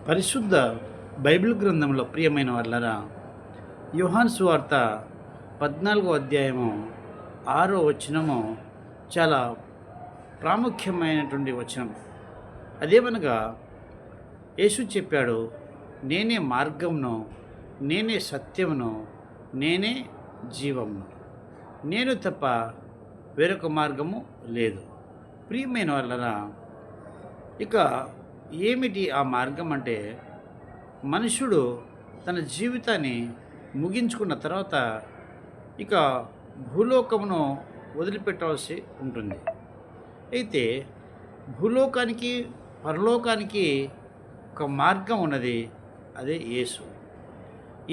పరిశుద్ధ బైబిల్ గ్రంథంలో ప్రియమైన వాళ్ళరా, యోహాను సువార్త 14వ అధ్యాయము 6వ వచనము చాలా ప్రాముఖ్యమైనటువంటి వచనం. అదేమనగా యేసు చెప్పాడు, నేనే మార్గమును, నేనే సత్యమును, నేనే జీవమును, నేను తప్ప వేరొక మార్గము లేదు. ప్రియమైన వాళ్ళరా, ఇక ఏమిటి ఆ మార్గం అంటే, మనుషుడు తన జీవితాన్ని ముగించుకున్న తర్వాత ఇక భూలోకమును వదిలిపెట్టవలసి ఉంటుంది. అయితే భూలోకానికి పరలోకానికి ఒక మార్గం ఉన్నది, అదే యేసు.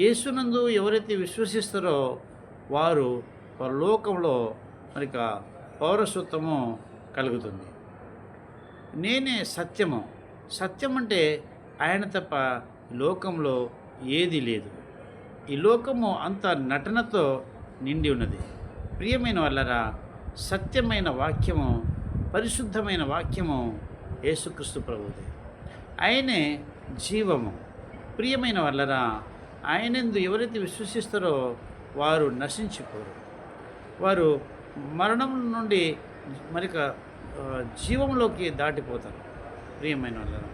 యేసునందు ఎవరైతే విశ్వసిస్తారో వారు పరలోకంలో మరిక పౌరసత్వము కలుగుతుంది. నేనే సత్యము. సత్యం అంటే ఆయన తప్ప లోకంలో ఏది లేదు. ఈ లోకము అంత నటనతో నిండి ఉన్నది. ప్రియమైన వాళ్ళరా, సత్యమైన వాక్యము, పరిశుద్ధమైన వాక్యము యేసుక్రీస్తు ప్రభువుది. ఆయనే జీవము. ప్రియమైన వాళ్ళరా, ఆయనందు ఎవరైతే విశ్వసిస్తారో వారు నశించిపోరు. వారు మరణం నుండి మరిక జీవంలోకి దాటిపోతారు. ప్రియమైన వాళ్ళరా,